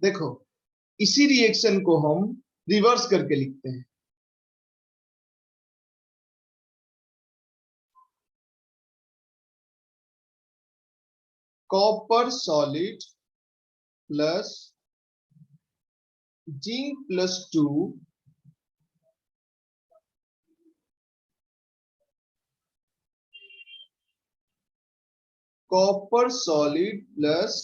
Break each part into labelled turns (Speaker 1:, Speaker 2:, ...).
Speaker 1: देखो इसी रिएक्शन को हम रिवर्स करके लिखते हैं। Copper solid plus zinc +2 copper solid plus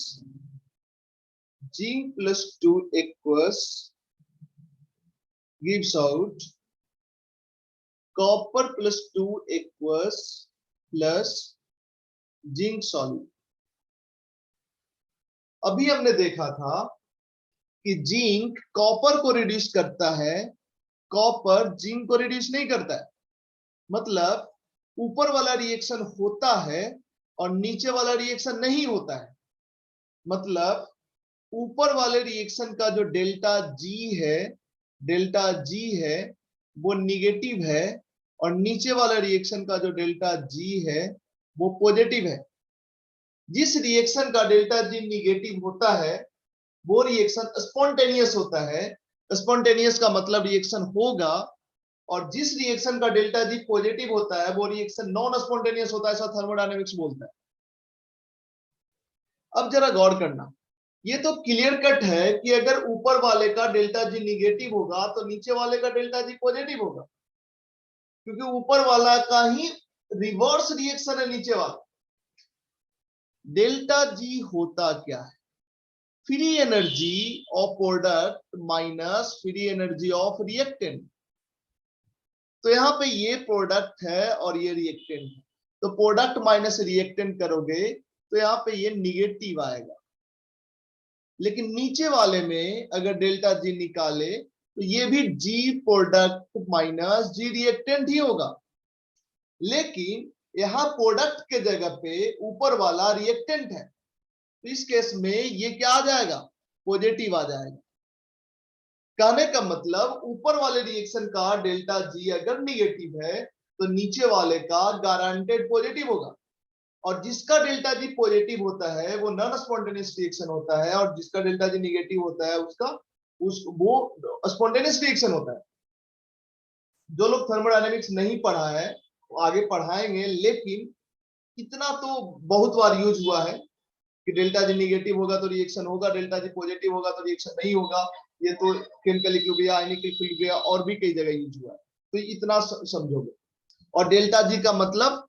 Speaker 1: zinc +2 equals gives out copper +2 equals plus zinc solid. अभी हमने देखा था कि जिंक कॉपर को रिड्यूस करता है, कॉपर जिंक को रिड्यूस नहीं करता है। मतलब ऊपर वाला रिएक्शन होता है और नीचे वाला रिएक्शन नहीं होता है। मतलब ऊपर वाले रिएक्शन का जो डेल्टा जी है वो निगेटिव है और नीचे वाला रिएक्शन का जो डेल्टा जी है वो पॉजिटिव है। जिस रिएक्शन का डेल्टा जी निगेटिव होता है वो रिएक्शन स्पॉन्टेनियस होता है। स्पॉन्टेनियस का मतलब रिएक्शन होगा, और जिस रिएक्शन का डेल्टा जी पॉजिटिव होता है वो रिएक्शन नॉन स्पॉन्टेनियस होता है, ऐसा थर्मोडायनेमिक्स बोलता है। अब जरा गौर करना, ये तो क्लियर कट है कि अगर ऊपर वाले का डेल्टा जी निगेटिव होगा तो नीचे वाले का डेल्टा जी पॉजिटिव होगा, क्योंकि ऊपर वाला का ही रिवर्स रिएक्शन है नीचे वाला। डेल्टा जी होता क्या है? Free energy of product minus free energy of reactant. तो यहां पे ये प्रोडक्ट है और ये रिएक्टेंट है, तो प्रोडक्ट माइनस रिएक्टेंट करोगे तो यहां पे ये निगेटिव आएगा। लेकिन नीचे वाले में अगर डेल्टा जी निकाले तो ये भी जी प्रोडक्ट माइनस जी रिएक्टेंट ही होगा। लेकिन यहां प्रोडक्ट के जगह पे ऊपर वाला रिएक्टेंट है, तो इस केस में ये क्या आ जाएगा? पॉजिटिव आ जाएगा। कहने का मतलब ऊपर वाले रिएक्शन का डेल्टा जी अगर निगेटिव है तो नीचे वाले का गारंटेड पॉजिटिव होगा, और जिसका डेल्टा जी पॉजिटिव होता है वो नॉन स्पॉन्टेनियस रिएक्शन होता है, और जिसका डेल्टा जी निगेटिव होता है वो स्पॉन्टेनियस रिएक्शन होता है। जो लोग थर्मोडायनेमिक्स नहीं पढ़ा है वो आगे पढ़ाएंगे, लेकिन इतना तो बहुत बार यूज हुआ है कि डेल्टा जी निगेटिव होगा तो रिएक्शन होगा, डेल्टा जी पॉजिटिव होगा तो रिएक्शन नहीं होगा। ये तो केमिकल इक्विलिब्रियम, आयनिक इक्विलिब्रियम और भी कई जगह यूज हुआ है, तो इतना समझोगे। और डेल्टा जी का मतलब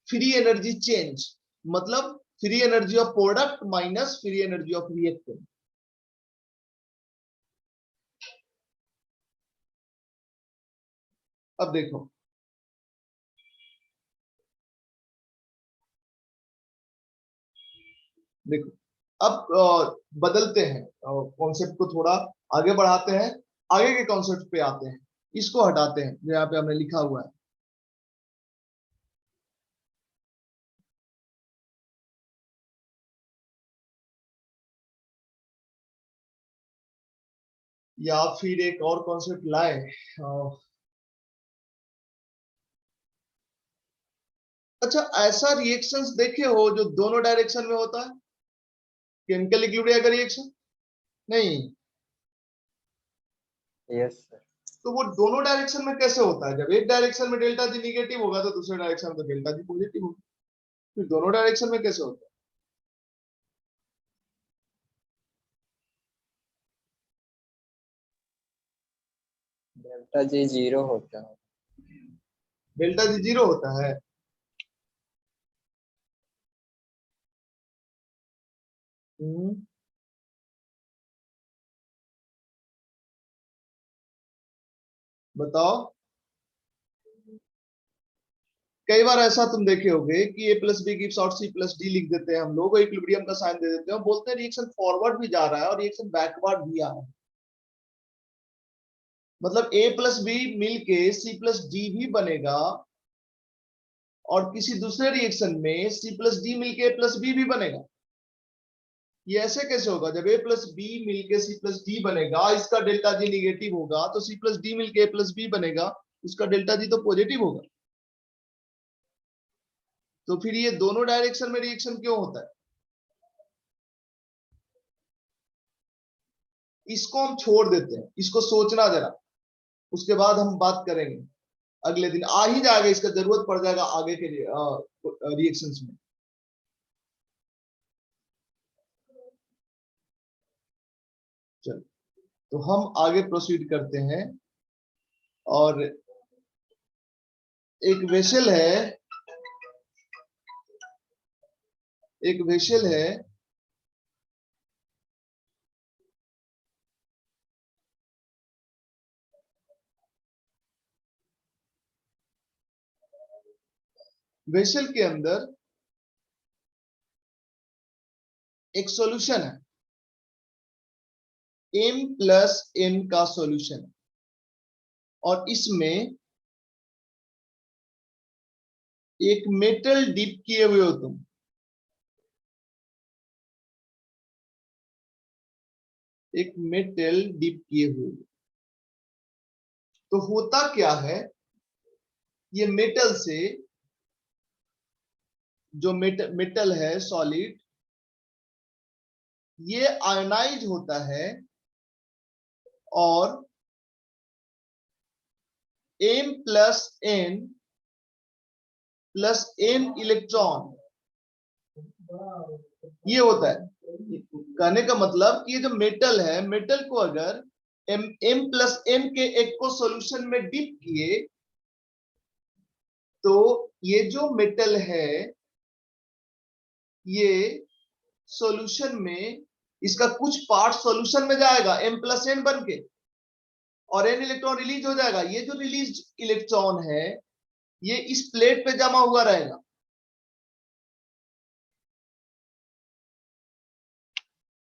Speaker 1: फ्री एनर्जी चेंज, मतलब free energy of product minus free energy of reactant. अब देखो, देखो अब बदलते हैं कॉन्सेप्ट को, थोड़ा आगे बढ़ाते हैं, आगे के कॉन्सेप्ट पे आते हैं। इसको हटाते हैं जो यहाँ पे हमने लिखा हुआ है। या फिर एक और कॉन्सेप्ट लाए। अच्छा, ऐसा रिएक्शंस देखे हो जो दोनों डायरेक्शन में होता है? केमिकल इक्विलिब्रियम का रिएक्शन नहीं,
Speaker 2: यस सर।
Speaker 1: तो वो दोनों डायरेक्शन में कैसे होता है? जब एक डायरेक्शन में डेल्टा जी निगेटिव होगा तो दूसरे डायरेक्शन में तो डेल्टा जी पॉजिटिव होगा, फिर दोनों डायरेक्शन में कैसे होता है?
Speaker 2: डेल्टा जी 0 होता है।
Speaker 1: डेल्टा जी 0 होता है। बताओ। कई बार ऐसा तुम देखे होगे कि A+B गिव्स आउट C+D लिख देते हैं हम लोग, इक्विलिब्रियम का साइन दे देते हैं, बोलते हैं रिएक्शन फॉरवर्ड भी जा रहा है और रिएक्शन बैकवर्ड भी आ रहा है। मतलब A+B मिलके C+D भी बनेगा, और किसी दूसरे रिएक्शन में C+D मिलके A+B भी बनेगा। ये ऐसे कैसे होगा? जब A+B मिलके C+D बनेगा, इसका डेल्टा जी निगेटिव होगा, तो C+D मिलके A+B बनेगा, उसका डेल्टा जी तो पॉजिटिव होगा। तो फिर ये दोनों डायरेक्शन में रिएक्शन क्यों होता है? इसको हम छोड़ देते हैं, इसको सोचना जरा, उसके बाद हम बात करेंगे। अगले दिन आ ही जाएगा, इसका जरूरत पड़ जाएगा आगे के रिएक्शंस में। चलो, तो हम आगे प्रोसीड करते हैं। और एक वेसल है, एक वेसल है, वेसल के अंदर एक सॉल्यूशन है, m+n का सॉल्यूशन, और इसमें एक मेटल डिप किए हुए हो तुम। एक मेटल डिप किए हुए हो। तो होता क्या है, ये मेटल से, जो मेटल है सॉलिड, ये आयोनाइज होता है और m+n इलेक्ट्रॉन ये होता है। कहने का मतलब कि ये जो मेटल है, मेटल को अगर m+n के एक को सॉल्यूशन में डिप किए, तो ये जो मेटल है ये सॉल्यूशन में, इसका कुछ पार्ट सॉल्यूशन में जाएगा m+n बन के, और n इलेक्ट्रॉन रिलीज हो जाएगा। ये जो रिलीज इलेक्ट्रॉन है ये इस प्लेट पे जमा हुआ रहेगा।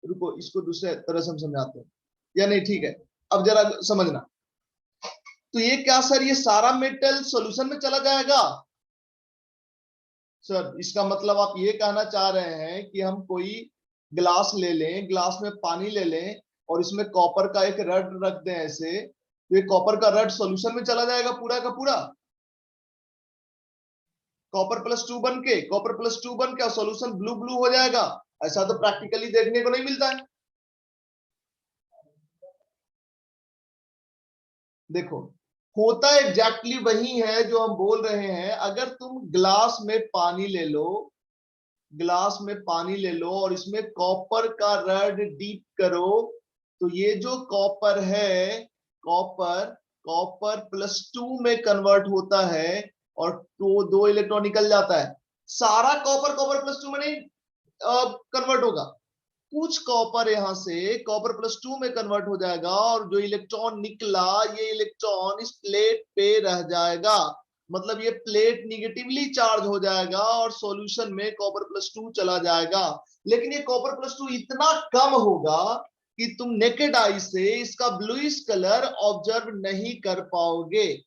Speaker 1: रुको, इसको दूसरे तरह से हम समझाते हैं, या नहीं, ठीक है, अब जरा समझना। तो ये क्या सर, ये सारा मेटल सॉल्यूशन में चला जाएगा? सर इसका मतलब आप ये कहना चाह रहे हैं कि हम कोई ग्लास ले लें, ग्लास में पानी ले लें और इसमें कॉपर का एक रड रख दें ऐसे, तो ये कॉपर का रड सॉल्यूशन में चला जाएगा पूरा का पूरा, कॉपर+2 बन के सॉल्यूशन ब्लू ब्लू हो जाएगा? ऐसा तो प्रैक्टिकली देखने को नहीं मिलता है। देखो, होता एग्जैक्टली वही है जो हम बोल रहे हैं। अगर तुम ग्लास में पानी ले लो, ग्लास में पानी ले लो और इसमें कॉपर का रड डीप करो, तो ये जो कॉपर है, कॉपर कॉपर+2 में कन्वर्ट होता है और तो 2 इलेक्ट्रॉन निकल जाता है। सारा कॉपर कॉपर+2 में नहीं कन्वर्ट होगा, कुछ कॉपर यहां से कॉपर+2 में कन्वर्ट हो जाएगा और जो इलेक्ट्रॉन निकला ये इलेक्ट्रॉन इस प्लेट पे रह जाएगा। मतलब ये प्लेट निगेटिवली चार्ज हो जाएगा और सॉल्यूशन में कॉपर+2 चला जाएगा। लेकिन ये कॉपर+2 इतना कम होगा कि तुम नेकेड आई से इसका ब्लूइश कलर ऑब्जर्व नहीं कर पाओगे।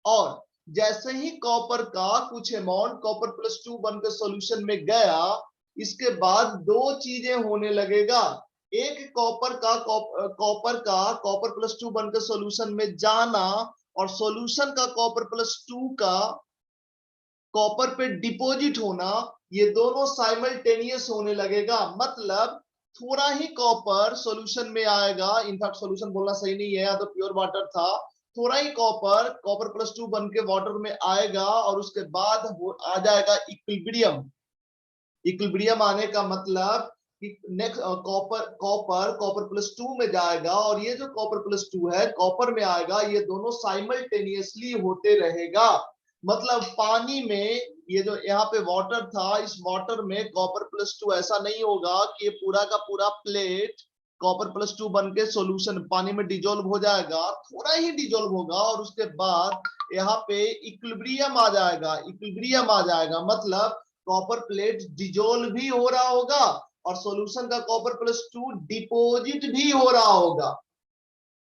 Speaker 1: और जैसे ही कॉपर का कुछ अमाउंट कॉपर+2 बनकर सॉल्यूशन में गया, इसके बाद दो चीजें होने लगेगा। एक कॉपर+2 बनकर सॉल्यूशन में जाना, और सॉल्यूशन का कॉपर+2 का कॉपर पे डिपॉजिट होना, ये दोनों साइमल्टेनियस होने लगेगा। मतलब थोड़ा ही कॉपर सॉल्यूशन में आएगा, इनफैक्ट सॉल्यूशन बोलना सही नहीं है, या तो प्योर वाटर था, थोड़ा ही कॉपर+2 बन के वाटर में आएगा और उसके बाद आ जाएगा इक्विलिब्रियम। इक्विलिब्रियम आने का मतलब कि नेक्स्ट कॉपर+2 में जाएगा और ये जो कॉपर+2 है कॉपर में आएगा, ये दोनों साइमल्टेनियसली होते रहेगा। मतलब पानी में ये जो यहाँ पे वाटर था, इस वाटर में कॉपर+2 ऐसा नहीं होगा कि ये पूरा का पूरा प्लेट कॉपर+2 बन के सोल्यूशन पानी में डिजोल्व हो जाएगा, थोड़ा ही डिजोल्व होगा और उसके बाद यहाँ पे इक्विलिब्रियम आ जाएगा। इक्विलिब्रियम आ जाएगा मतलब कॉपर प्लेट डिजोल्व भी हो रहा होगा और सॉल्यूशन का कॉपर+2 डिपॉजिट भी हो रहा होगा।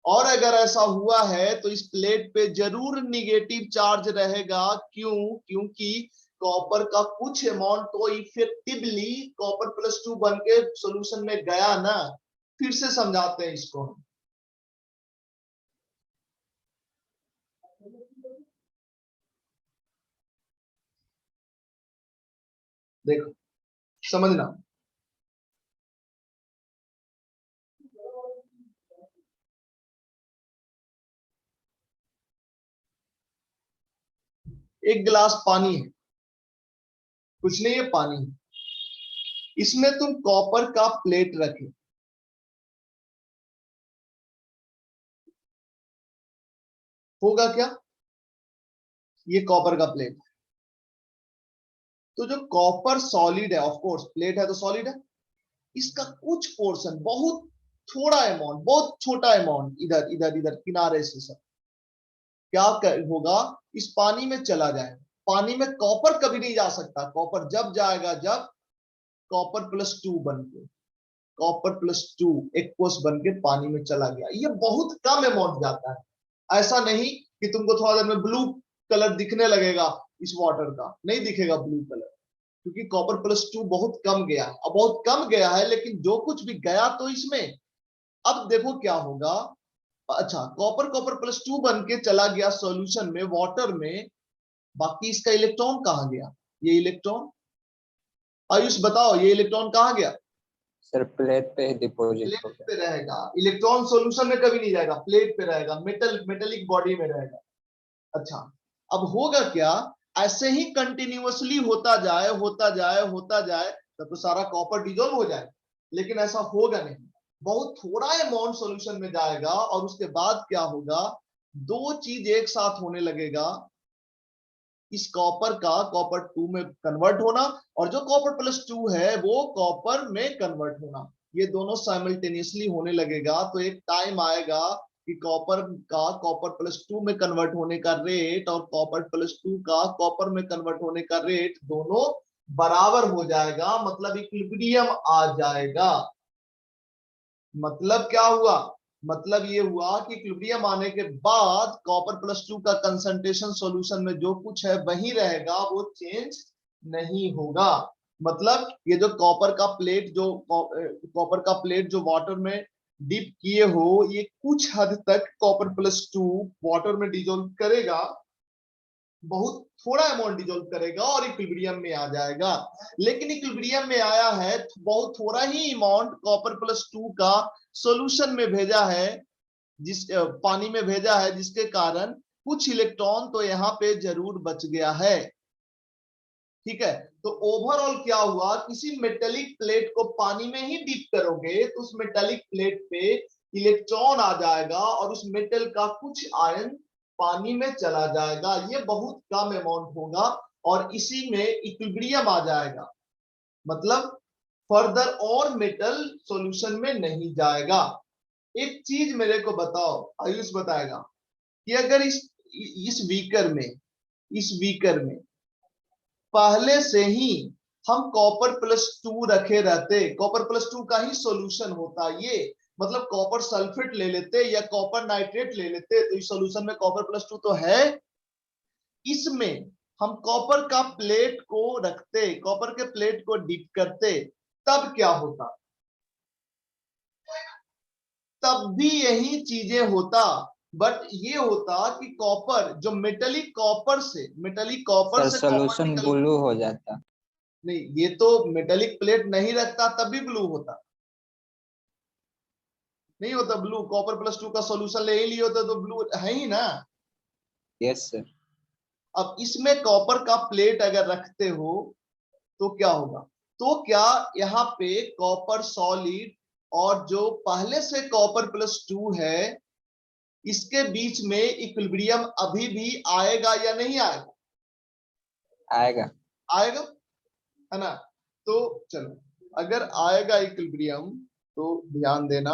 Speaker 1: और अगर ऐसा हुआ है तो इस प्लेट पे जरूर निगेटिव चार्ज रहेगा। क्यों? क्योंकि कॉपर का कुछ अमाउंट तो इफेक्टिवली कॉपर+2 बन के सोल्यूशन में गया ना। फिर से समझाते हैं इसको। देखो, समझना, एक गिलास पानी है, कुछ नहीं है, पानी है, इसमें तुम कॉपर का प्लेट रखे, होगा क्या? ये कॉपर का प्लेट है, तो जो कॉपर सॉलिड है, ऑफ कोर्स प्लेट है तो सॉलिड है, इसका कुछ पोर्शन, बहुत थोड़ा अमाउंट, बहुत छोटा अमाउंट इधर इधर इधर किनारे से सब क्या होगा, इस पानी में चला जाएगा। पानी में कॉपर कभी नहीं जा सकता, कॉपर जब जाएगा जब कॉपर प्लस 2 बन के, कॉपर प्लस 2 एक्वस बन के पानी में चला गया। ये बहुत कम अमाउंट जाता है, ऐसा नहीं कि तुमको थोड़ा देर में ब्लू कलर दिखने लगेगा इस वाटर का, नहीं दिखेगा ब्लू कलर, क्योंकि कॉपर प्लस 2 बहुत कम गया है। अब बहुत कम गया है, लेकिन जो कुछ भी गया तो इसमें, अब देखो क्या होगा। अच्छा, कॉपर कॉपर प्लस 2 बन के चला गया सॉल्यूशन में, वाटर में, बाकी इसका इलेक्ट्रॉन कहां गया? ये इलेक्ट्रॉन, आयुष बताओ, ये इलेक्ट्रॉन कहां गया?
Speaker 2: सर प्लेट पे ही डिपॉजिट
Speaker 1: प्लेट
Speaker 2: हो गया।
Speaker 1: पे रहेगा, इलेक्ट्रॉन सॉल्यूशन में कभी नहीं जाएगा, प्लेट पे रहेगा, मेटेलिक बॉडी में रहेगा। अच्छा, अब होगा क्या, ऐसे ही कंटिन्यूअसली होता जाए होता जाए होता जाए, तब तो सारा कॉपर डिजोल्व हो जाए, लेकिन ऐसा होगा नहीं, बहुत थोड़ा अमाउंट सॉल्यूशन में जाएगा, और उसके बाद क्या होगा, दो चीज एक साथ होने लगेगा, इस कॉपर का कॉपर 2 में कन्वर्ट होना, और जो कॉपर प्लस 2 है वो कॉपर में कन्वर्ट होना, ये दोनों साइमल्टेनियसली होने लगेगा। तो एक टाइम आएगा कि कॉपर का कॉपर प्लस 2 में कन्वर्ट होने का रेट और कॉपर प्लस 2 का कॉपर में कन्वर्ट होने का रेट दोनों बराबर हो जाएगा, मतलब इक्विलिब्रियम आ जाएगा। मतलब क्या हुआ, मतलब ये हुआ कि इक्विलिब्रियम आने के बाद कॉपर प्लस 2 का कंसंट्रेशन सॉल्यूशन में जो कुछ है वही रहेगा, वो चेंज नहीं होगा। मतलब ये जो कॉपर का प्लेट, जो कॉपर का प्लेट जो वाटर में डिप किए हो, ये कुछ हद तक कॉपर प्लस 2 वाटर में डिजोल्व करेगा, बहुत थोड़ा अमाउंट डिजोल्व करेगा और इक्विलिब्रियम में आ जाएगा। लेकिन इक्विलिब्रियम में आया है, बहुत थोड़ा ही अमाउंट कॉपर प्लस 2 का सॉल्यूशन में भेजा है, जिस पानी में भेजा है, जिसके कारण कुछ इलेक्ट्रॉन तो यहाँ पे जरूर बच गया है। ठीक है, तो ओवरऑल क्या हुआ, किसी मेटेलिक प्लेट को पानी में ही डीप करोगे तो उस मेटेलिक प्लेट पे इलेक्ट्रॉन आ जाएगा और उस मेटल का कुछ आयन पानी में चला जाएगा, ये बहुत कम अमाउंट होगा, और इसी में इक्विलिब्रियम आ जाएगा, मतलब फर्दर और मेटल सॉल्यूशन में नहीं जाएगा। एक चीज मेरे को बताओ, आयुष बताएगा, कि अगर इस बीकर में पहले से ही हम कॉपर प्लस 2 रखे रहते, कॉपर प्लस 2 का ही सॉल्यूशन होता ये, मतलब कॉपर सल्फेट ले लेते या कॉपर नाइट्रेट ले लेते, तो इस सॉल्यूशन में कॉपर प्लस 2 तो है, इसमें हम कॉपर का प्लेट को रखते, कॉपर के प्लेट को डिप करते, तब क्या होता, तब भी यही चीजें होता, बट ये होता कि कॉपर जो मेटेलिक कॉपर से
Speaker 2: सर
Speaker 1: कॉपर
Speaker 2: सॉल्यूशन
Speaker 1: निकल,
Speaker 2: ब्लू हो जाता।
Speaker 1: नहीं, ये तो मेटेलिक प्लेट नहीं रखता तब भी ब्लू होता, नहीं होता ब्लू, कॉपर प्लस 2 का सॉल्यूशन ले ही लिए होता तो ब्लू है ही ना।
Speaker 2: Yes sir.
Speaker 1: अब इसमें कॉपर का प्लेट अगर रखते हो तो क्या होगा, तो क्या यहाँ पे कॉपर सॉलिड और जो पहले से कॉपर प्लस 2 है, इसके बीच में इक्विलिब्रियम अभी भी आएगा या नहीं आएगा?
Speaker 2: आएगा।
Speaker 1: आएगा, है ना। तो चलो, अगर आएगा इक्विलिब्रियम तो ध्यान देना,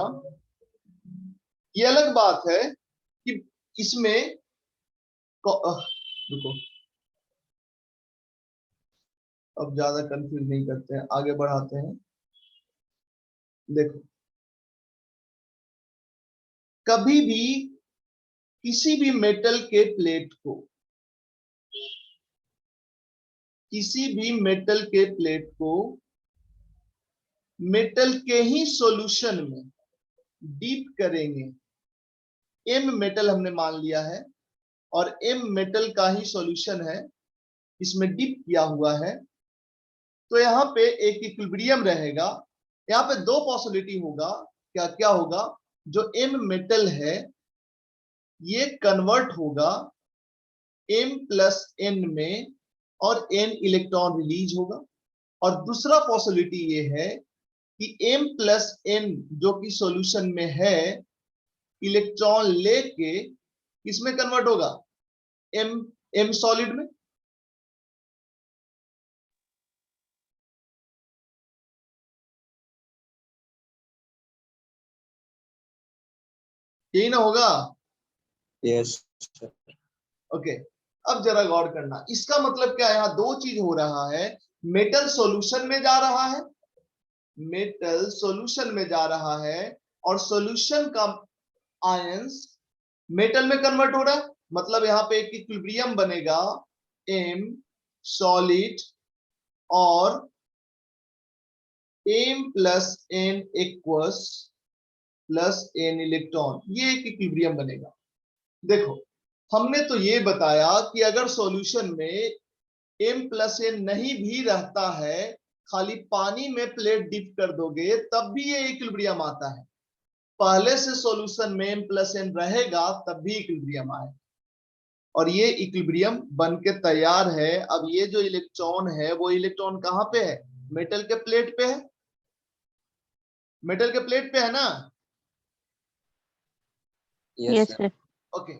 Speaker 1: ये अलग बात है कि इसमें रुको, अब ज्यादा कंफ्यूज नहीं करते हैं, आगे बढ़ाते हैं। देखो, कभी भी किसी भी मेटल के प्लेट को, किसी भी मेटल के प्लेट को मेटल के ही सॉल्यूशन में डीप करेंगे, एम मेटल हमने मान लिया है और एम मेटल का ही सॉल्यूशन है, इसमें डीप किया हुआ है, तो यहाँ पे एक इक्विलिब्रियम रहेगा। यहाँ पे दो पॉसिबिलिटी होगा, क्या क्या होगा, जो एम मेटल है ये कन्वर्ट होगा m+n में और n इलेक्ट्रॉन रिलीज होगा। और दूसरा पॉसिबिलिटी ये है कि m+n जो कि सॉल्यूशन में है इलेक्ट्रॉन लेके किसमें कन्वर्ट होगा, m सॉलिड में। यही ना होगा।
Speaker 2: Yes sir.
Speaker 1: ओके, अब जरा गौर करना, इसका मतलब क्या है, यहां दो चीज हो रहा है। मेटल सॉल्यूशन में जा रहा है, मेटल सॉल्यूशन में जा रहा है, और सॉल्यूशन का आयंस मेटल में कन्वर्ट हो रहा है। मतलब यहां पे एक इक्विलिब्रियम बनेगा, m सॉलिड और m+n इक्वल्स +n इलेक्ट्रॉन, ये एक इक्विलिब्रियम बनेगा। देखो, हमने तो ये बताया कि अगर सॉल्यूशन में m+n नहीं भी रहता है, खाली पानी में प्लेट डिप कर दोगे तब भी ये इक्विलिब्रियम आता है। पहले से सॉल्यूशन में m+n रहेगा तब भी इक्विलिब्रियम आए, और ये इक्विलिब्रियम बन के तैयार है। अब ये जो इलेक्ट्रॉन है वो इलेक्ट्रॉन कहां पे है, मेटल के प्लेट पे है, मेटल के प्लेट पे है ना।
Speaker 2: Yes sir.
Speaker 1: ओके,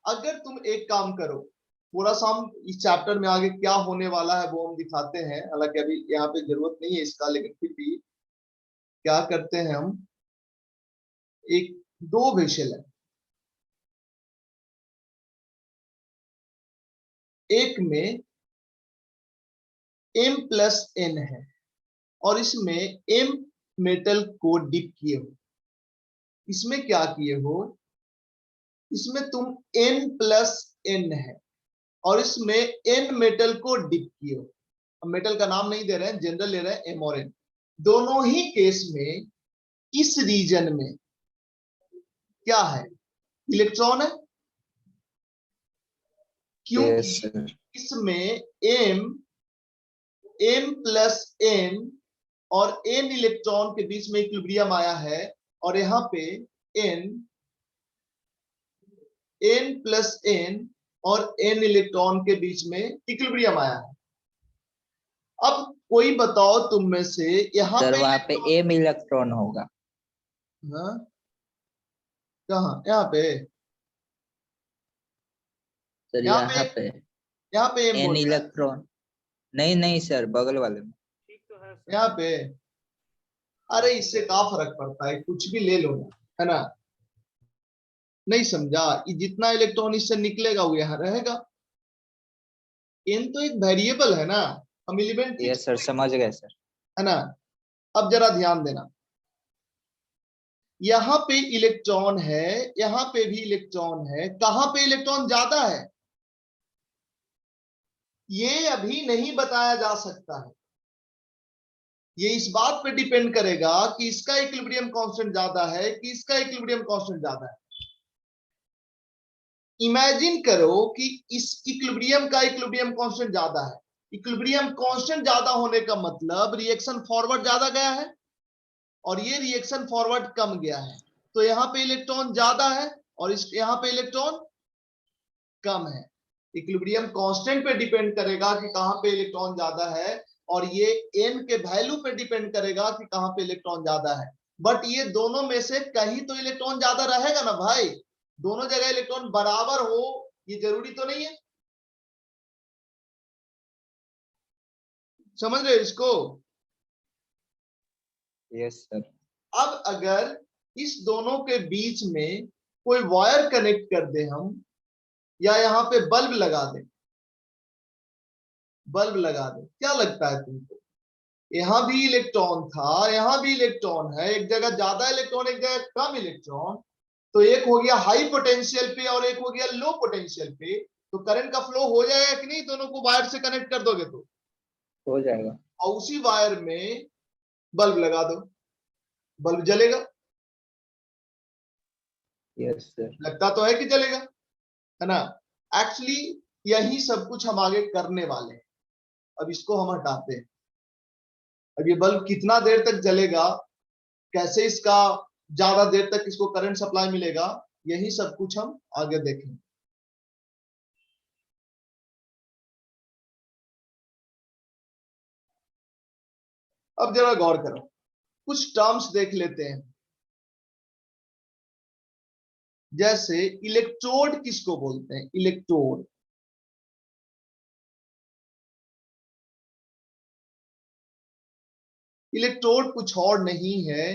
Speaker 1: अगर तुम एक काम करो, थोड़ा सा हम इस चैप्टर में आगे क्या होने वाला है वो हम दिखाते हैं, हालांकि अभी यहाँ पे जरूरत नहीं है इसका, लेकिन फिर भी क्या करते हैं हम, एक दो वेसल है, एक में m+n है और इसमें m मेटल को डिप किए हो। इसमें क्या किए हो, इसमें तुम n+n है और इसमें n मेटल को डिप किए हो। अब मेटल का नाम नहीं दे रहे हैं, जनरल ले रहे हैं m और n। दोनों ही केस में इस रीजन में क्या है, इलेक्ट्रॉन है, क्योंकि
Speaker 2: यस सर।
Speaker 1: इसमें m+n और n इलेक्ट्रॉन के बीच में इक्विलिब्रियम आया है, और यहां पे n+n और n इलेक्ट्रॉन के बीच में इक्विलिब्रियम आया है। अब कोई बताओ तुम में से यहां
Speaker 2: सर
Speaker 1: पे
Speaker 2: वहां पे m इलेक्ट्रॉन होगा।
Speaker 1: हाँ, कहाँ, यहाँ पे,
Speaker 2: सर
Speaker 1: यहाँ
Speaker 2: यहाँ
Speaker 1: पे,
Speaker 2: पे
Speaker 1: यहाँ पे m
Speaker 2: n
Speaker 1: बोल रहा है,
Speaker 2: इलेक्ट्रॉन। नहीं नहीं सर, बगल वाले में।
Speaker 1: यहाँ पे। अरे इससे क्या फर्क पड़ता है, कुछ भी ले लो ना, है ना। नहीं समझा, ये जितना इलेक्ट्रॉन इससे निकलेगा वो यहाँ रहेगा। n तो एक वेरिएबल है ना, हम एलिमेंट की,
Speaker 2: यस सर, समझ गए सर।
Speaker 1: है ना। अब जरा ध्यान देना, यहां पे इलेक्ट्रॉन है, यहां पे भी इलेक्ट्रॉन है, कहां पे इलेक्ट्रॉन ज्यादा है ये अभी नहीं बताया जा सकता है। ये इस बात पे डिपेंड करेगा कि इसका इक्विलिब्रियम कांस्टेंट ज्यादा है कि इसका इक्विलिब्रियम कांस्टेंट ज्यादा है। इमेजिन करो कि इस इक्विलिब्रियम का इक्विलिब्रियम कांस्टेंट ज्यादा है। इक्विलिब्रियम कांस्टेंट ज्यादा होने का मतलब रिएक्शन फॉरवर्ड ज्यादा गया है और ये रिएक्शन फॉरवर्ड कम गया है, तो यहां पे इलेक्ट्रॉन ज्यादा है और इस यहां पे इलेक्ट्रॉन कम है। इक्विलिब्रियम कांस्टेंट पे डिपेंड करेगा कि कहां पे इलेक्ट्रॉन ज्यादा है, और ये n के वैल्यू पे डिपेंड करेगा कि कहां पे इलेक्ट्रॉन ज्यादा है। बट ये दोनों में से कहीं तो इलेक्ट्रॉन ज्यादा रहेगा ना भाई, दोनों जगह इलेक्ट्रॉन बराबर हो ये जरूरी तो नहीं है। समझ रहे हो इसको।
Speaker 2: Yes sir.
Speaker 1: अब अगर इस दोनों के बीच में कोई वायर कनेक्ट कर दे हम, या यहां पे बल्ब लगा दे, बल्ब लगा दे, क्या लगता है तुमको, यहां भी इलेक्ट्रॉन था, यहां भी इलेक्ट्रॉन है, एक जगह ज्यादा इलेक्ट्रॉन एक जगह कम इलेक्ट्रॉन, तो एक हो गया हाई पोटेंशियल पे और एक हो गया लो पोटेंशियल पे, तो करंट का फ्लो हो जाएगा कि नहीं, दोनों को वायर से कनेक्ट कर दोगे तो।
Speaker 2: हो जाएगा।
Speaker 1: और उसी वायर में बल्ब लगा दो, बल्ब जलेगा,
Speaker 2: यस सर।
Speaker 1: लगता तो है कि जलेगा, है ना। एक्चुअली यही सब कुछ हम आगे करने वाले हैं। अब इसको हम हटाते हैं। अब ये बल्ब कितना देर तक जलेगा, कैसे इसका ज्यादा देर तक इसको करंट सप्लाई मिलेगा, यही सब कुछ हम आगे देखेंगे। अब जरा गौर करो, कुछ टर्म्स देख लेते हैं। जैसे इलेक्ट्रोड किसको बोलते हैं? इलेक्ट्रोड, इलेक्ट्रोड कुछ और नहीं है,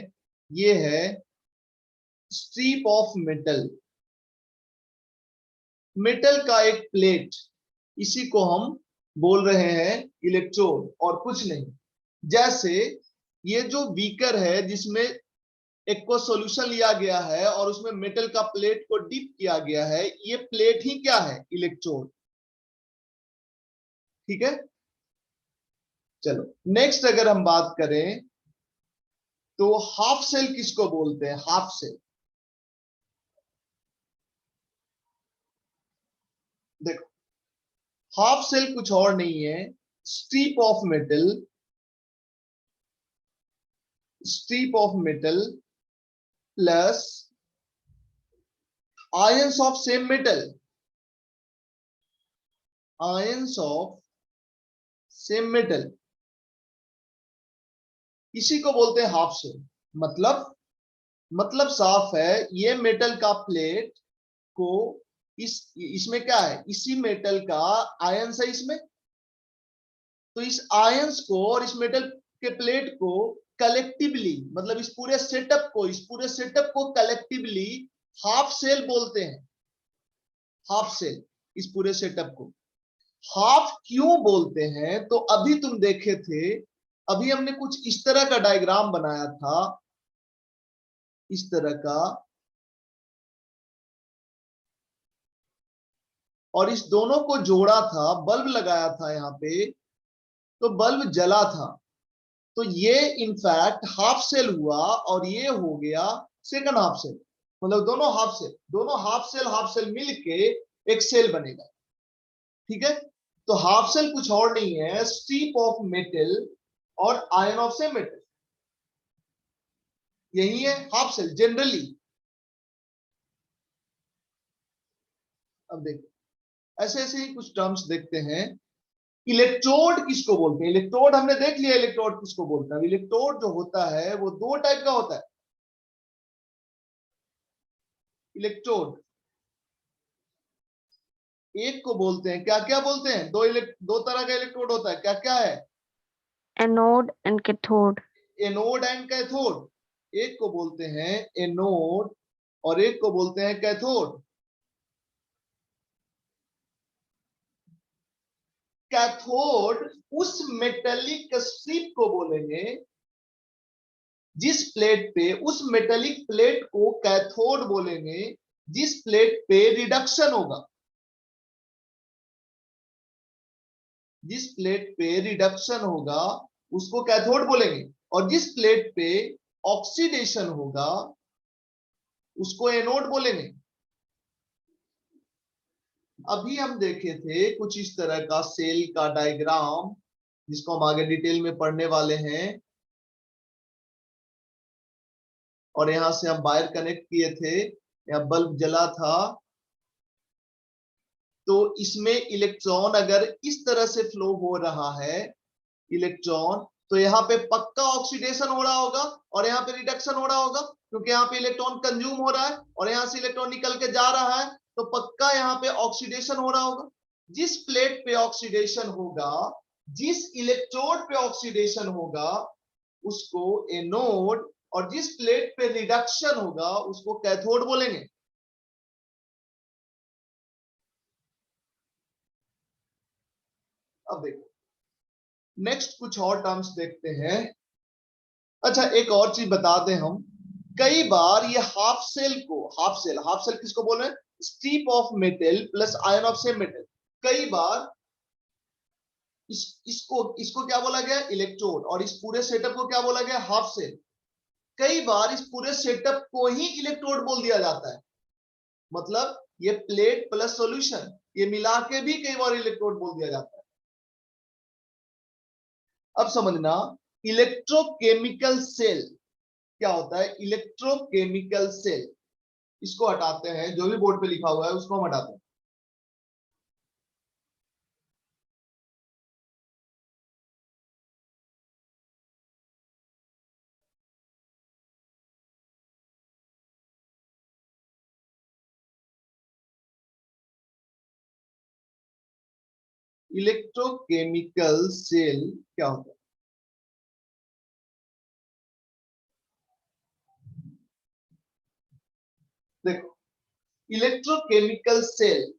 Speaker 1: ये है स्ट्रिप ऑफ मेटल, मेटल का एक प्लेट, इसी को हम बोल रहे हैं इलेक्ट्रोड और कुछ नहीं। जैसे ये जो बीकर है जिसमें एक्वा सॉल्यूशन लिया गया है और उसमें मेटल का प्लेट को डिप किया गया है, ये प्लेट ही क्या है? इलेक्ट्रोड। ठीक है, चलो नेक्स्ट अगर हम बात करें तो हाफ सेल किसको बोलते हैं? हाफ सेल, देखो हाफ सेल कुछ और नहीं है, strip of metal, strip of metal plus ions of same metal, ions of same metal, इसी को बोलते हैं हाफ सेल। मतलब साफ है, ये मेटल का प्लेट को इसमें क्या है? इसी मेटल का आयंस है इसमें, तो इस आयंस को और इस मेटल के प्लेट को कलेक्टिवली, मतलब इस पूरे सेटअप को कलेक्टिवली हाफ सेल बोलते हैं। हाफ सेल, इस पूरे सेटअप को हाफ क्यों बोलते हैं? तो अभी तुम देखे थे, अभी हमने कुछ इस तरह का डायग्राम बनाया था, इस तरह का, और इस दोनों को जोड़ा था, बल्ब लगाया था यहां पे, तो बल्ब जला था, तो ये इनफैक्ट हाफ सेल हुआ और ये हो गया सेकंड हाफ सेल। मतलब दोनों हाफ सेल मिलके एक सेल बनेगा। ठीक है, तो हाफ सेल कुछ और नहीं है, स्ट्रिप ऑफ मेटल और आयन ऑफ सेम मेटल, यही है हाफ सेल जनरली। अब देखो ऐसे ऐसे ही कुछ टर्म्स देखते हैं। इलेक्ट्रोड किसको बोलते हैं? इलेक्ट्रोड हमने देख लिया, इलेक्ट्रोड किसको बोलते हैं। इलेक्ट्रोड जो होता है वो दो टाइप का होता है। इलेक्ट्रोड एक को बोलते हैं, क्या क्या बोलते हैं? दो तरह का इलेक्ट्रोड होता है, क्या क्या है?
Speaker 3: Anode and cathode.
Speaker 1: Anode and cathode. एक को बोलते हैं एनोड और एक को बोलते हैं कैथोड। कैथोड उस मेटेलिक स्ट्रिप को बोलेंगे जिस प्लेट पे, उस मेटेलिक प्लेट को कैथोड बोलेंगे जिस प्लेट पे रिडक्शन होगा, जिस प्लेट पे रिडक्शन होगा उसको कैथोड बोलेंगे, और जिस प्लेट पे ऑक्सीडेशन होगा उसको एनोड बोलेंगे। अभी हम देखे थे कुछ इस तरह का सेल का डायग्राम, जिसको हम आगे डिटेल में पढ़ने वाले हैं, और यहां से हम वायर कनेक्ट किए थे, यहाँ बल्ब जला था, तो इसमें इलेक्ट्रॉन अगर इस तरह से फ्लो हो रहा है इलेक्ट्रॉन, तो यहाँ पे पक्का ऑक्सीडेशन हो रहा होगा और यहाँ पे रिडक्शन हो रहा होगा, क्योंकि यहाँ पे इलेक्ट्रॉन कंज्यूम हो रहा है और यहाँ से इलेक्ट्रॉन निकल के जा रहा है, तो पक्का यहाँ पे ऑक्सीडेशन हो रहा होगा। जिस प्लेट पे ऑक्सीडेशन होगा, जिस इलेक्ट्रोड पे ऑक्सीडेशन होगा उसको एनोड, और जिस प्लेट पे रिडक्शन होगा उसको कैथोड बोलेंगे। अब देखो नेक्स्ट कुछ और टर्म्स देखते हैं। अच्छा एक और चीज बता दें हम, कई बार ये हाफ सेल किसको बोल रहे हैं? Strip of metal plus ion of same metal. कई बार इसको क्या बोला गया? इलेक्ट्रोड। और इस पूरे सेटअप को क्या बोला गया? Half sale. कई बार इस पूरे सेटअप को ही इलेक्ट्रोड बोल दिया जाता है, मतलब ये प्लेट प्लस सॉल्यूशन, ये मिला के भी कई बार इलेक्ट्रोड बोल दिया जाता है। अब समझना, इलेक्ट्रोकेमिकल सेल क्या होता है? इलेक्ट्रोकेमिकल सेल, इसको हटाते हैं, जो भी बोर्ड पे लिखा हुआ है उसको हम हटाते हैं। इलेक्ट्रोकेमिकल सेल क्या होता है? देखो, इलेक्ट्रोकेमिकल सेल,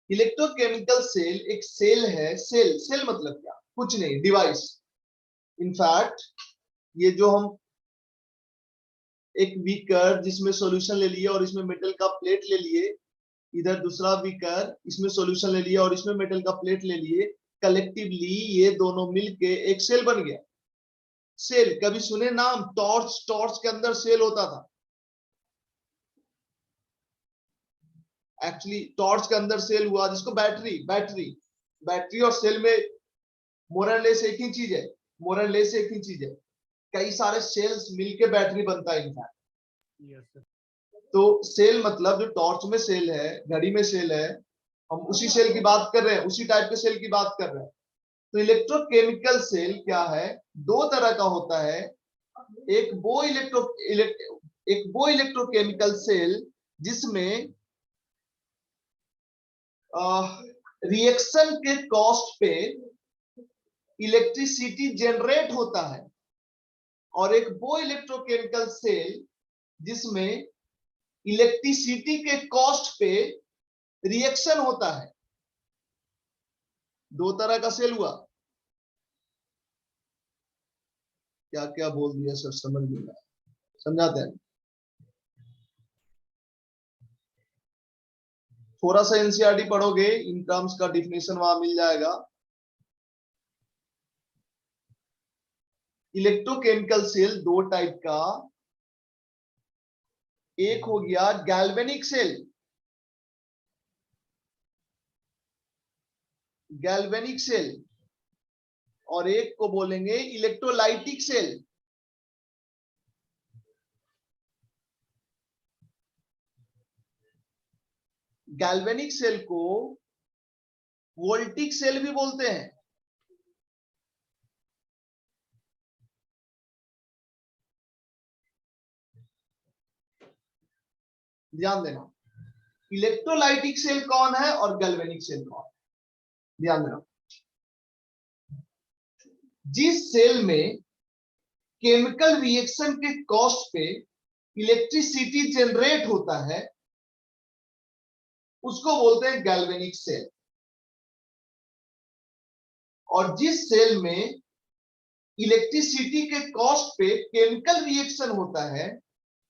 Speaker 1: इलेक्ट्रोकेमिकल सेल एक सेल है। सेल, सेल मतलब क्या? कुछ नहीं, डिवाइस। इनफैक्ट ये जो हम एक बीकर जिसमें सॉल्यूशन ले लिए और इसमें मेटल का प्लेट ले लिए, इधर दूसरा बीकर इसमें सॉल्यूशन ले लिया और इसमें मेटल का प्लेट ले लिए, कलेक्टिवली ये दोनों मिलके एक सेल बन गया। सेल कभी सुने नाम? टॉर्च, टॉर्च के अंदर सेल होता था। एक्चुअली टॉर्च के अंदर सेल हुआ, जिसको बैटरी, बैटरी, बैटरी और सेल में मोरलेस एक ही चीज है, मोरलेस एक ही चीज है। कई सारे सेल्स मिलके बैटरी बनता है इनफैक्ट। तो सेल मतलब जो टॉर्च में सेल है, घड़ी में सेल है, हम उसी सेल की बात कर रहे हैं, उसी टाइप के सेल की बात कर रहे हैं। तो इलेक्ट्रोकेमिकल सेल क्या है? दो तरह का होता है। एक वो इलेक्ट्रोकेमिकल सेल जिसमें रिएक्शन के कॉस्ट पे इलेक्ट्रिसिटी जनरेट होता है, और एक वो इलेक्ट्रोकेमिकल सेल जिसमें इलेक्ट्रिसिटी के कॉस्ट पे रिएक्शन होता है। दो तरह का सेल हुआ। क्या क्या बोल दिया सर, समझ नहीं आया, समझाते हैं। थोड़ा सा एनसीईआरटी पढ़ोगे, इन टर्म्स का डिफिनेशन वहां मिल जाएगा। इलेक्ट्रोकेमिकल सेल दो टाइप का, एक हो गया गैल्वेनिक सेल, गैल्वेनिक सेल, और एक को बोलेंगे इलेक्ट्रोलाइटिक सेल। गैल्वेनिक सेल को वोल्टिक सेल भी बोलते हैं। ध्यान देना, इलेक्ट्रोलाइटिक सेल कौन है और गैल्वेनिक सेल कौन है, ध्यान देना। जिस सेल में केमिकल रिएक्शन के कॉस्ट पे इलेक्ट्रिसिटी जनरेट होता है उसको बोलते हैं गैल्वेनिक सेल, और जिस सेल में इलेक्ट्रिसिटी के कॉस्ट पे केमिकल रिएक्शन होता है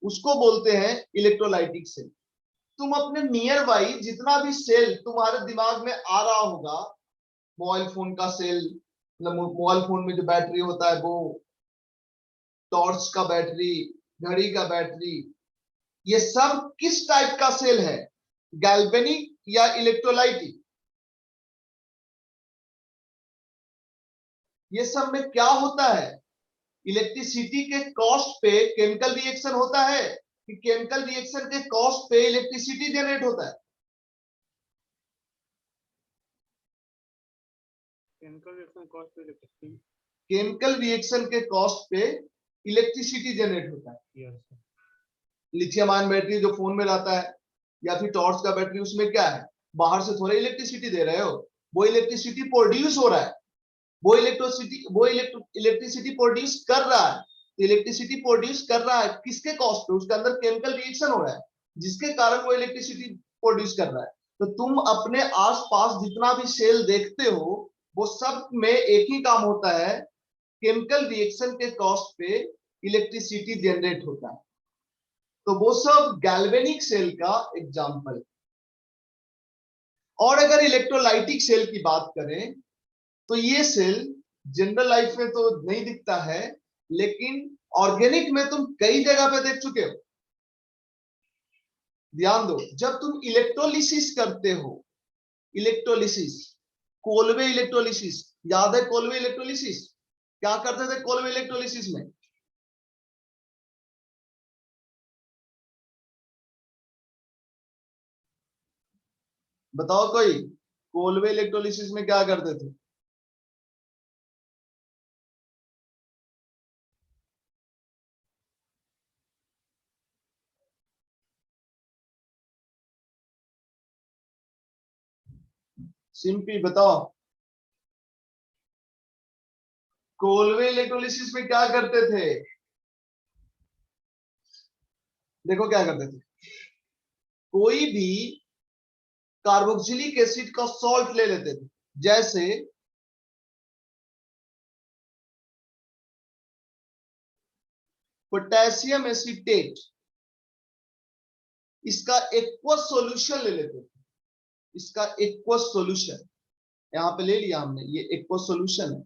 Speaker 1: उसको बोलते हैं इलेक्ट्रोलाइटिक सेल। तुम अपने नियर बाई जितना भी सेल तुम्हारे दिमाग में आ रहा होगा, मोबाइल फोन का सेल, मोबाइल फोन में जो बैटरी होता है वो, टॉर्च का बैटरी, घड़ी का बैटरी, ये सब किस टाइप का सेल है? गैल्वेनिक या इलेक्ट्रोलाइटिक? ये सब में क्या होता है? इलेक्ट्रिसिटी के कॉस्ट पे केमिकल रिएक्शन होता है कि केमिकल रिएक्शन के कॉस्ट पे इलेक्ट्रिसिटी जनरेट होता है? केमिकल रिएक्शन के कॉस्ट पे इलेक्ट्रिसिटी जनरेट होता है। लिथियम आयन बैटरी जो फोन में रहता है या फिर टॉर्च का बैटरी, उसमें क्या है? बाहर से थोड़ा इलेक्ट्रिसिटी दे रहे हो, वो इलेक्ट्रिसिटी प्रोड्यूस हो रहा है, वो इलेक्ट्रिसिटी प्रोड्यूस कर रहा है। तो इलेक्ट्रिसिटी प्रोड्यूस कर रहा है किसके कॉस्ट पे? उसके अंदर केमिकल रिएक्शन हो रहा है जिसके कारण वो इलेक्ट्रिसिटी प्रोड्यूस कर रहा है। तो तुम अपने आसपास जितना भी सेल देखते हो वो सब में एक ही काम होता है, केमिकल रिएक्शन के कॉस्ट पे इलेक्ट्रिसिटी जनरेट होता है। तो वो सब गैल्वेनिक सेल का एग्जाम्पल है। और अगर इलेक्ट्रोलाइटिक सेल की बात करें तो ये सेल जनरल लाइफ में तो नहीं दिखता है, लेकिन ऑर्गेनिक में तुम कई जगह पे देख चुके हो। ध्यान दो, जब तुम इलेक्ट्रोलिसिस करते हो, इलेक्ट्रोलिसिस, कोलवे इलेक्ट्रोलिसिस, याद है कोलवे इलेक्ट्रोलिसिस? क्या करते थे कोलवे इलेक्ट्रोलिसिस में? बताओ कोई, कोलवे इलेक्ट्रोलिसिस में क्या करते थे? सिंपली बताओ। कोलवे इलेक्ट्रोलिसिस में क्या करते थे, देखो क्या करते थे, कोई भी कार्बोक्सिलिक एसिड का सॉल्ट ले लेते थे, जैसे पोटेशियम एसीटेट, इसका एक्वस सॉल्यूशन ले लेते थे, इसका एक्वस सॉल्यूशन यहां पे ले लिया हमने, ये एक्वस सॉल्यूशन है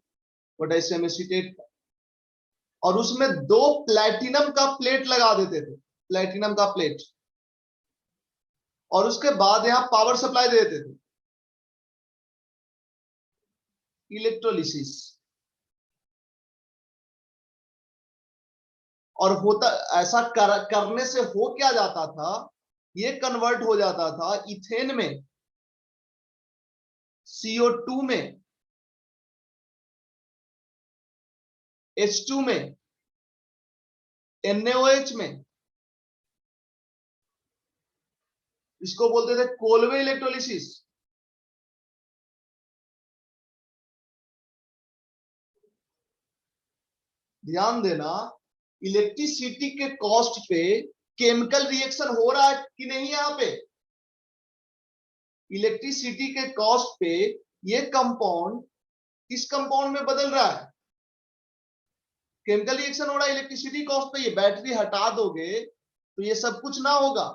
Speaker 1: पोटेशियम एसीटेट का, और उसमें 2 प्लैटिनम का प्लेट लगा देते थे, प्लैटिनम का प्लेट, और उसके बाद यहां पावर सप्लाई दे देते थे, इलेक्ट्रोलिसिस। और होता ऐसा करने से हो क्या जाता था, ये कन्वर्ट हो जाता था इथेन में, CO2 में, H2 में, NaOH में, इसको बोलते थे कोलवे इलेक्ट्रोलिसिस। ध्यान देना, इलेक्ट्रिसिटी के कॉस्ट पे केमिकल रिएक्शन हो रहा है कि नहीं, यहां पे इलेक्ट्रिसिटी के कॉस्ट पे ये कंपाउंड किस कंपाउंड में बदल रहा है, केमिकल रिएक्शन हो रहा है इलेक्ट्रिसिटी कॉस्ट पे। ये बैटरी हटा दोगे तो ये सब कुछ ना होगा।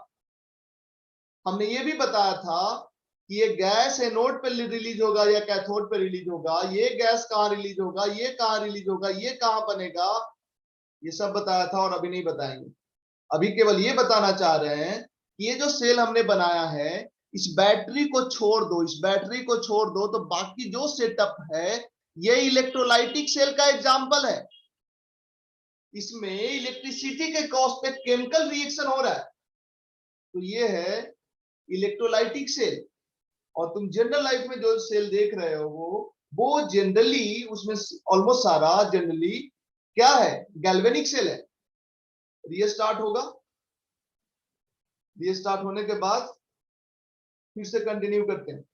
Speaker 1: हमने ये भी बताया था कि ये गैस एनोड पे रिलीज होगा या कैथोड पे रिलीज होगा, ये गैस कहां रिलीज होगा, ये कहां रिलीज होगा, ये कहां बनेगा, ये सब बताया था, और अभी नहीं बताएंगे। अभी केवल ये बताना चाह रहे हैं कि ये जो सेल हमने बनाया है, इस बैटरी को छोड़ दो, इस बैटरी को छोड़ दो, तो बाकी जो सेटअप है ये इलेक्ट्रोलाइटिक सेल का एग्जांपल है। इसमें इलेक्ट्रिसिटी के कॉस्ट पे केमिकल रिएक्शन हो रहा है, तो ये है इलेक्ट्रोलाइटिक सेल। और तुम जनरल लाइफ में जो सेल देख रहे हो वो जनरली उसमें ऑलमोस्ट सारा जनरली क्या है, गैल्वेनिक सेल है। ये स्टार्ट होगा, ये स्टार्ट होने के बाद फिर से कंटिन्यू करते हैं।